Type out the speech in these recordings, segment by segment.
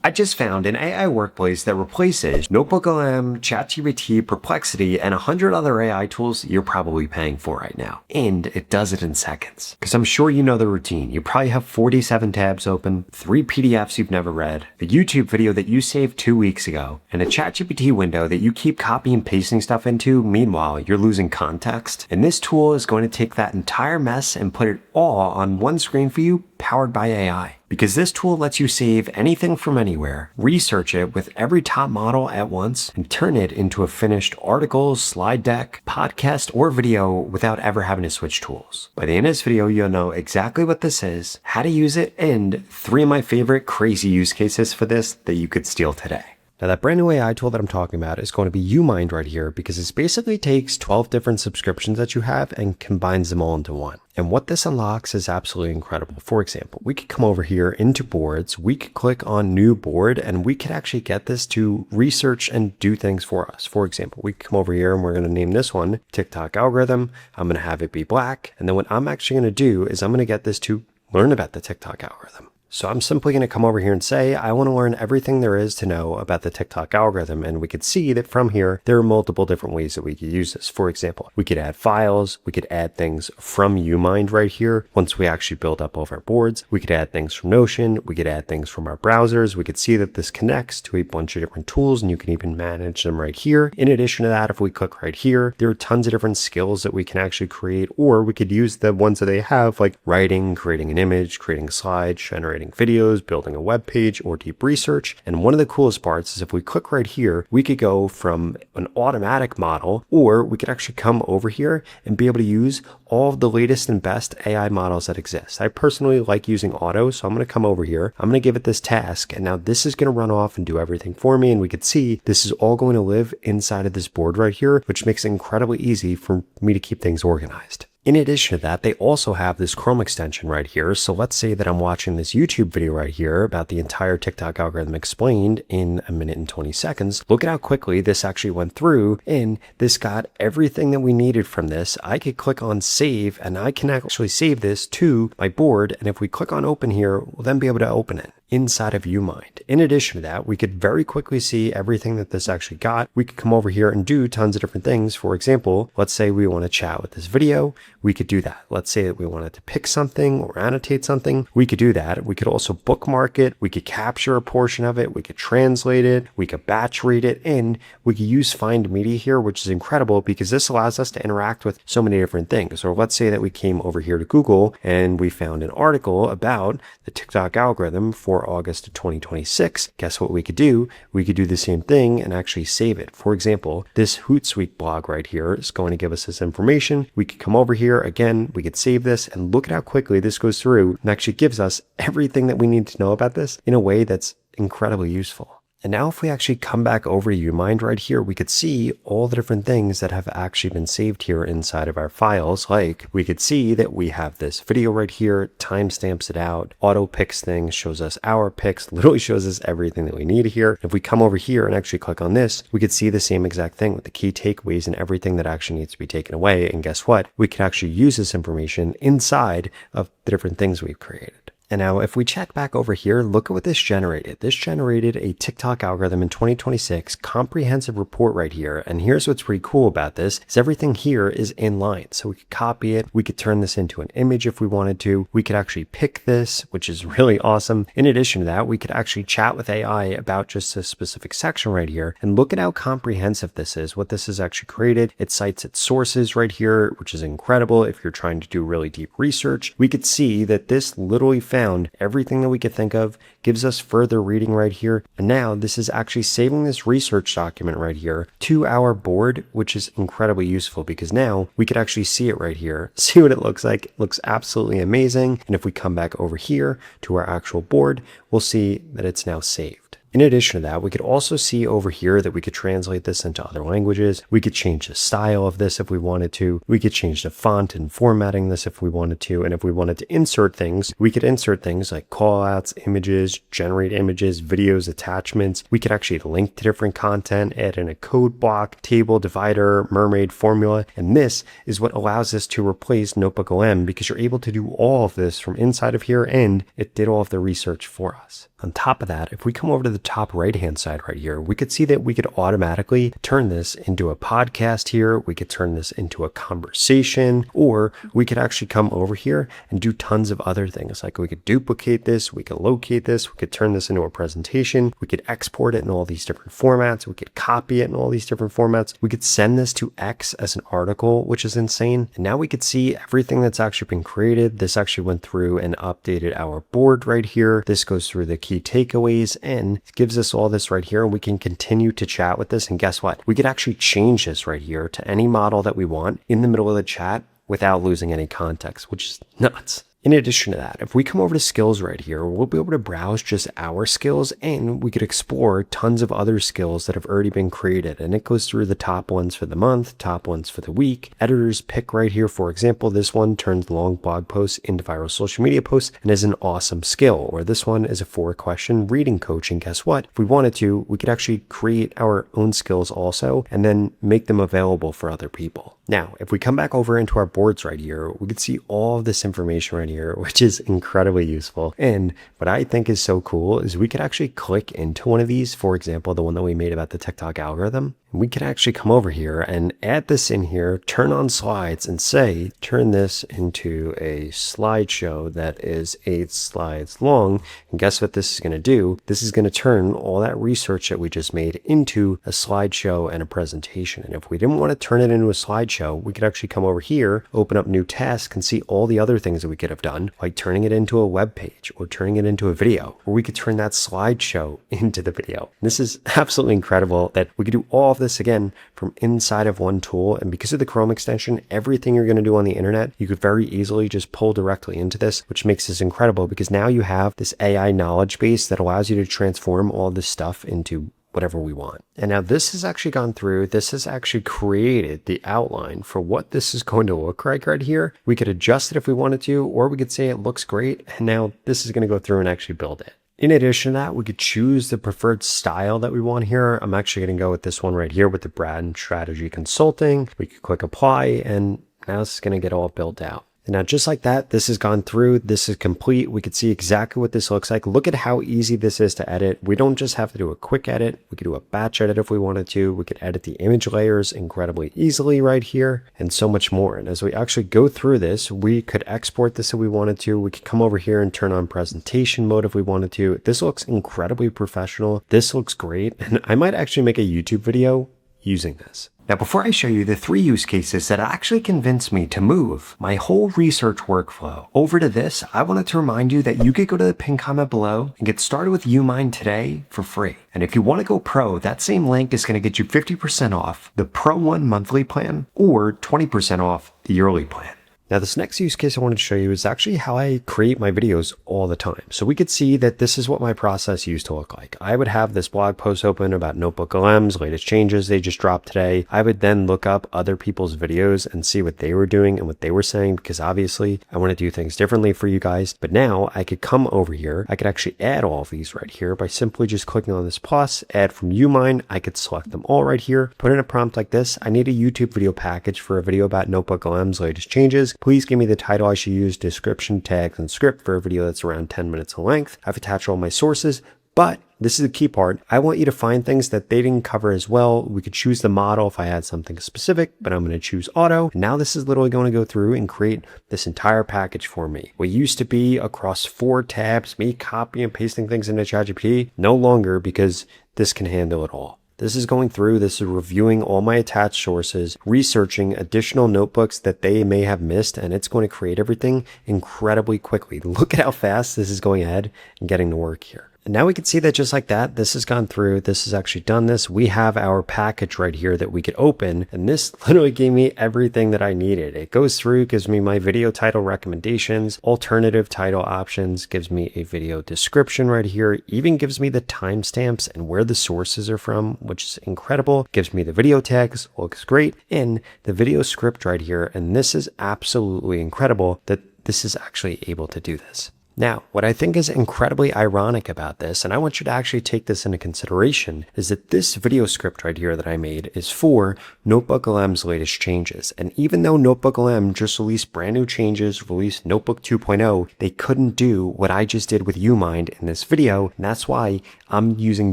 I just found an AI workplace that replaces NotebookLM, ChatGPT, Perplexity, and 100 other AI tools you're probably paying for right now. And it does it in seconds. Because I'm sure you know the routine. You probably have 47 tabs open, 3 PDFs you've never read, a YouTube video that you saved 2 weeks ago, and a ChatGPT window that you keep copying and pasting stuff into. Meanwhile, you're losing context. And this tool is going to take that entire mess and put it all on one screen for you, powered by AI. Because this tool lets you save anything from anywhere, research it with every top model at once, and turn it into a finished article, slide deck, podcast, or video without ever having to switch tools. By the end of this video, you'll know exactly what this is, how to use it, and 3 of my favorite crazy use cases for this that you could steal today. Now that brand new AI tool that I'm talking about is going to be YouMind right here, because it basically takes 12 different subscriptions that you have and combines them all into one. And what this unlocks is absolutely incredible. For example, we could come over here into boards, we could click on new board, and we could actually get this to research and do things for us. For example, we could come over here and we're going to name this one TikTok algorithm. I'm going to have it be black. And then what I'm actually going to do is I'm going to get this to learn about the TikTok algorithm. So I'm simply going to come over here and say, I want to learn everything there is to know about the TikTok algorithm. And we could see that from here, there are multiple different ways that we could use this. For example, we could add files. We could add things from YouMind right here. Once we actually build up all of our boards, we could add things from Notion. We could add things from our browsers. We could see that this connects to a bunch of different tools, and you can even manage them right here. In addition to that, if we click right here, there are tons of different skills that we can actually create, or we could use the ones that they have, like writing, creating an image, creating slides, generating videos, building a web page, or deep research. And one of the coolest parts is if we click right here, we could go from an automatic model, or we could actually come over here and be able to use all of the latest and best AI models that exist. I personally like using auto, so I'm going to come over here. I'm going to give it this task, and now this is going to run off and do everything for me. And we could see this is all going to live inside of this board right here, which makes it incredibly easy for me to keep things organized. In addition to that, they also have this Chrome extension right here. So let's say that I'm watching this YouTube video right here about the entire TikTok algorithm explained in 1 minute and 20 seconds. Look at how quickly this actually went through, and this got everything that we needed from this. I could click on save, and I can actually save this to my board. And if we click on open here, we'll then be able to open it inside of YouMind. In addition to that, we could very quickly see everything that this actually got. We could come over here and do tons of different things. For example, let's say we want to chat with this video. We could do that. Let's say that we wanted to pick something or annotate something. We could do that. We could also bookmark it. We could capture a portion of it. We could translate it. We could batch read it. And we could use Find Media here, which is incredible because this allows us to interact with so many different things. Or let's say that we came over here to Google and we found an article about the TikTok algorithm for August of 2026. Guess what we could do? We could do the same thing and actually save it. For example, this Hootsuite blog right here is going to give us this information. We could come over here again, we could save this, and look at how quickly this goes through and actually gives us everything that we need to know about this in a way that's incredibly useful. And now if we actually come back over to YouMind right here, we could see all the different things that have actually been saved here inside of our files. Like we could see that we have this video right here, timestamps it out, auto picks things, shows us our picks, literally shows us everything that we need here. If we come over here and actually click on this, we could see the same exact thing with the key takeaways and everything that actually needs to be taken away. And guess what? We could actually use this information inside of the different things we've created. And now if we check back over here, look at what this generated. This generated a TikTok algorithm in 2026 comprehensive report right here. And here's what's pretty cool about this is everything here is in line. So we could copy it. We could turn this into an image if we wanted to. We could actually pick this, which is really awesome. In addition to that, we could actually chat with AI about just a specific section right here. And look at how comprehensive this is, what this is actually created. It cites its sources right here, which is incredible. If you're trying to do really deep research, we could see that this literally found everything that we could think of, gives us further reading right here. And now this is actually saving this research document right here to our board, which is incredibly useful because now we could actually see it right here, see what it looks like. It looks absolutely amazing. And if we come back over here to our actual board, we'll see that it's now saved. In addition to that, we could also see over here that we could translate this into other languages. We could change the style of this if we wanted to. We could change the font and formatting this if we wanted to. And if we wanted to insert things, we could insert things like callouts, images, generate images, videos, attachments. We could actually link to different content, add in a code block, table, divider, mermaid, formula. And this is what allows us to replace NotebookLM because you're able to do all of this from inside of here and it did all of the research for us. On top of that, if we come over to the top right-hand side right here, we could see that we could automatically turn this into a podcast here. We could turn this into a conversation, or we could actually come over here and do tons of other things. Like we could duplicate this, we could locate this, we could turn this into a presentation, we could export it in all these different formats, we could copy it in all these different formats. We could send this to X as an article, which is insane. And now we could see everything that's actually been created. This actually went through and updated our board right here. This goes through the key takeaways and gives us all this right here. And we can continue to chat with this. And guess what? We could actually change this right here to any model that we want in the middle of the chat without losing any context, which is nuts. In addition to that, if we come over to skills right here, we'll be able to browse just our skills, and we could explore tons of other skills that have already been created. And it goes through the top ones for the month, top ones for the week. Editors pick right here. For example, this one turns long blog posts into viral social media posts and is an awesome skill. Or this one is a 4-question reading coach. And guess what? If we wanted to, we could actually create our own skills also and then make them available for other people. Now, if we come back over into our boards right here, we could see all of this information right here, which is incredibly useful. And what I think is so cool is we could actually click into one of these, for example, the one that we made about the TikTok algorithm. We could actually come over here and add this in here, turn on slides and say, turn this into a slideshow that is 8 slides long. And guess what this is going to do? This is going to turn all that research that we just made into a slideshow and a presentation. And if we didn't want to turn it into a slideshow, we could actually come over here, open up new task and see all the other things that we could have done, like turning it into a web page or turning it into a video, or we could turn that slideshow into the video. And this is absolutely incredible that we could do all of this again from inside of one tool. And because of the Chrome extension, everything you're going to do on the internet, you could very easily just pull directly into this, which makes this incredible because now you have this AI knowledge base that allows you to transform all this stuff into whatever we want. And now this has actually gone through, this has actually created the outline for what this is going to look like right here. We could adjust it if we wanted to, or we could say it looks great. And now this is going to go through and actually build it. In addition to that, we could choose the preferred style that we want here. I'm actually going to go with this one right here with the Brand Strategy Consulting. We could click apply, and now this is going to get all built out. And now just like that, this has gone through, this is complete. We could see exactly what this looks like. Look at how easy this is to edit. We don't just have to do a quick edit. We could do a batch edit if we wanted to. We could edit the image layers incredibly easily right here and so much more. And as we actually go through this, we could export this if we wanted to. We could come over here and turn on presentation mode if we wanted to. This looks incredibly professional. This looks great. And I might actually make a YouTube video using this. Now, before I show you the 3 use cases that actually convinced me to move my whole research workflow over to this, I wanted to remind you that you could go to the pinned comment below and get started with YouMind today for free. And if you want to go pro, that same link is going to get you 50% off the Pro 1 monthly plan or 20% off the yearly plan. Now, this next use case I want to show you is actually how I create my videos all the time. So we could see that this is what my process used to look like. I would have this blog post open about NotebookLM's latest changes they just dropped today. I would then look up other people's videos and see what they were doing and what they were saying, because obviously I want to do things differently for you guys. But now I could come over here. I could actually add all of these right here by simply just clicking on this plus, add from YouMind. I could select them all right here, put in a prompt like this. I need a YouTube video package for a video about NotebookLM's latest changes. Please give me the title I should use, description, tags, and script for a video that's around 10 minutes in length. I've attached all my sources, but this is the key part. I want you to find things that they didn't cover as well. We could choose the model if I had something specific, but I'm going to choose auto. And now this is literally going to go through and create this entire package for me. What used to be across 4 tabs, me copying and pasting things into ChatGPT, no longer, because this can handle it all. This is going through, this is reviewing all my attached sources, researching additional notebooks that they may have missed, and it's going to create everything incredibly quickly. Look at how fast this is going ahead and getting to work here. And now we can see that just like that, this has gone through, this has actually done this. We have our package right here that we could open, and this literally gave me everything that I needed. It goes through, gives me my video title recommendations, alternative title options, gives me a video description right here, even gives me the timestamps and where the sources are from, which is incredible. Gives me the video tags, looks great, and the video script right here. And this is absolutely incredible that this is actually able to do this. Now, what I think is incredibly ironic about this, and I want you to actually take this into consideration, is that this video script right here that I made is for NotebookLM's latest changes. And even though NotebookLM just released brand new changes, released Notebook 2.0, they couldn't do what I just did with YouMind in this video. And that's why I'm using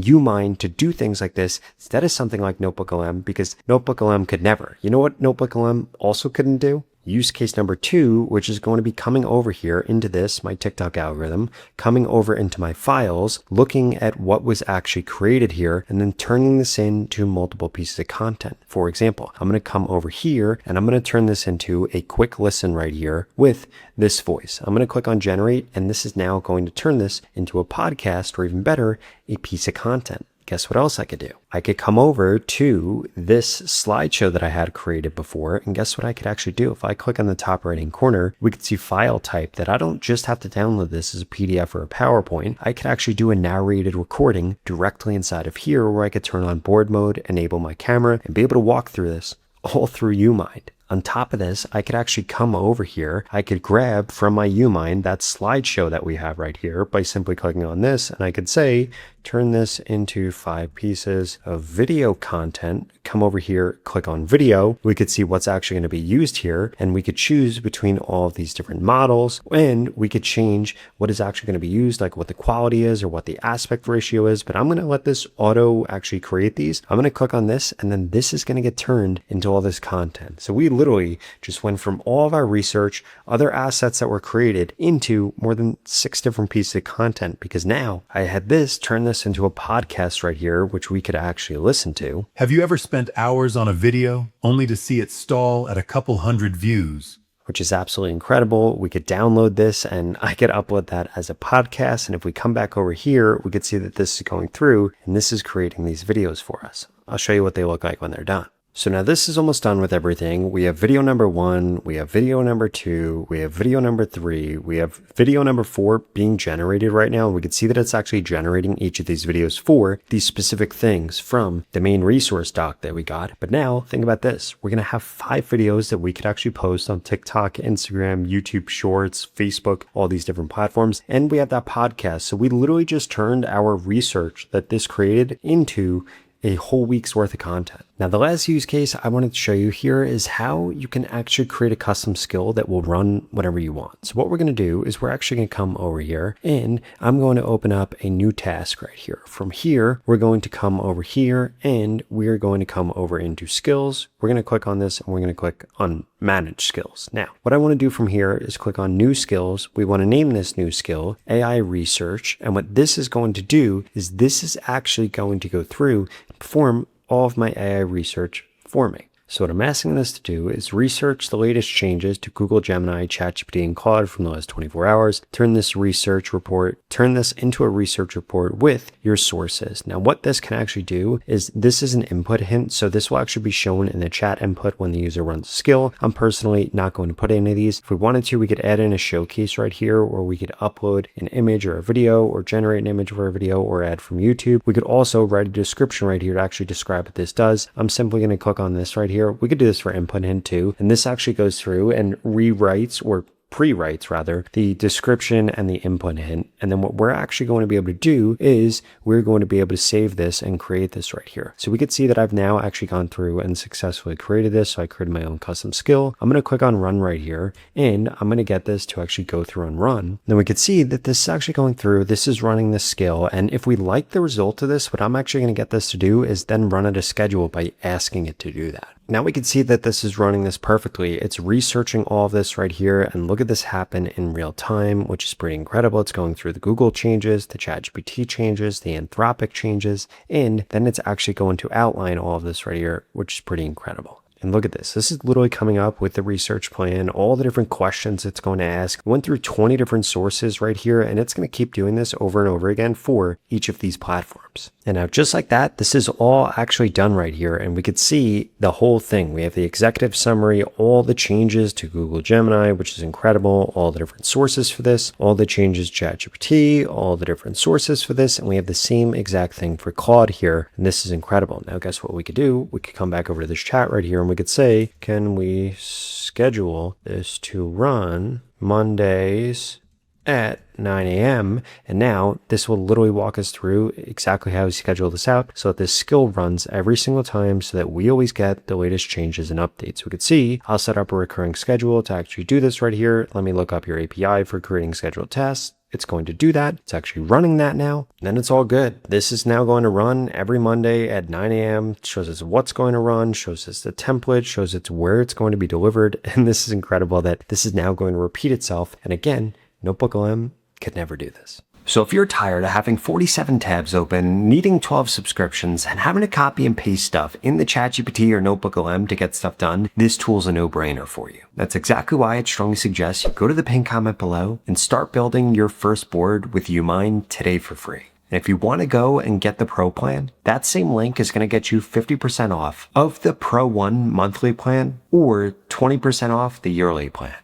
YouMind to do things like this instead of something like NotebookLM, because NotebookLM could never. You know what NotebookLM also couldn't do? Use case number 2, which is going to be coming over here into this, my TikTok algorithm, coming over into my files, looking at what was actually created here, and then turning this into multiple pieces of content. For example, I'm going to come over here and I'm going to turn this into a quick listen right here with this voice. I'm going to click on generate, and this is now going to turn this into a podcast, or even better, a piece of content. Guess what else I could do? I could come over to this slideshow that I had created before, and guess what I could actually do? If I click on the top right hand corner, we could see file type, that I don't just have to download this as a PDF or a PowerPoint. I could actually do a narrated recording directly inside of here, where I could turn on board mode, enable my camera, and be able to walk through this all through YouMind. On top of this, I could actually come over here. I could grab from my YouMind that slideshow that we have right here by simply clicking on this, and I could say, turn this into 5 pieces of video content. Come over here, click on video. We could see what's actually going to be used here, and we could choose between all of these different models, and we could change what is actually going to be used, like what the quality is or what the aspect ratio is. But I'm going to let this auto actually create these. I'm going to click on this, and then this is going to get turned into all this content. So we literally just went from all of our research, other assets that were created, into more than 6 different pieces of content, because now I had this turn this into a podcast right here, which we could actually listen to. Have you ever spent hours on a video only to see it stall at a couple hundred views? Which is absolutely incredible. We could download this and I could upload that as a podcast. And if we come back over here, we could see that this is going through and this is creating these videos for us. I'll show you what they look like when they're done. So now this is almost done with everything. We have video number 1, we have video number 2, we have video number 3, we have video number 4 being generated right now. We can see that it's actually generating each of these videos for these specific things from the main resource doc that we got. But now think about this. We're going to have 5 videos that we could actually post on TikTok, Instagram, YouTube Shorts, Facebook, all these different platforms. And we have that podcast. So we literally just turned our research that this created into a whole week's worth of content. Now, the last use case I wanted to show you here is how you can actually create a custom skill that will run whatever you want. So what we're going to do is we're actually going to come over here and I'm going to open up a new task right here. From here, we're going to come over here and we're going to come over into skills. We're going to click on this and we're going to click on manage skills. Now, what I want to do from here is click on new skills. We want to name this new skill AI research. And what this is going to do is this is actually going to go through and perform all of my AI research for me. So what I'm asking this to do is research the latest changes to Google, Gemini, ChatGPT, and Claude from the last 24 hours. Turn this into a research report with your sources. Now, what this can actually do is this is an input hint. So this will actually be shown in the chat input when the user runs a skill. I'm personally not going to put any of these. If we wanted to, we could add in a showcase right here, where we could upload an image or a video, or generate an image for a video, or add from YouTube. We could also write a description right here to actually describe what this does. I'm simply going to click on this right here. We could do this for input hint too. And this actually goes through and rewrites, or pre-writes rather, the description and the input hint. And then what we're actually going to be able to do is we're going to be able to save this and create this right here. So we could see that I've now actually gone through and successfully created this. So I created my own custom skill. I'm going to click on run right here and I'm going to get this to actually go through and run. Then we could see that this is actually going through. This is running this skill. And if we like the result of this, what I'm actually going to get this to do is then run it a schedule by asking it to do that. Now we can see that this is running this perfectly. It's researching all of this right here, and look at this happen in real time, which is pretty incredible. It's going through the Google changes, the ChatGPT changes, the Anthropic changes, and then it's actually going to outline all of this right here, which is pretty incredible. And look at this. This is literally coming up with the research plan, all the different questions it's going to ask. We went through 20 different sources right here, and it's going to keep doing this over and over again for each of these platforms. And now just like that, this is all actually done right here. And we could see the whole thing. We have the executive summary, all the changes to Google Gemini, which is incredible, all the different sources for this, all the changes to ChatGPT, all the different sources for this. And we have the same exact thing for Claude here. And this is incredible. Now, guess what we could do? We could come back over to this chat right here and we could say, can we schedule this to run Mondays at 9 a.m. And now this will literally walk us through exactly how we schedule this out so that this skill runs every single time so that we always get the latest changes and updates. We could see I'll set up a recurring schedule to actually do this right here. Let me look up your API for creating scheduled tests. It's going to do that. It's actually running that now. And then it's all good. This is now going to run every Monday at 9 a.m. Shows us what's going to run, shows us the template, shows us where it's going to be delivered. And this is incredible that this is now going to repeat itself. And again, NotebookLM could never do this. So if you're tired of having 47 tabs open, needing 12 subscriptions, and having to copy and paste stuff in the ChatGPT or NotebookLM to get stuff done, this tool's a no-brainer for you. That's exactly why I'd strongly suggest you go to the pinned comment below and start building your first board with YouMind today for free. And if you want to go and get the Pro plan, that same link is going to get you 50% off of the Pro 1 monthly plan or 20% off the yearly plan.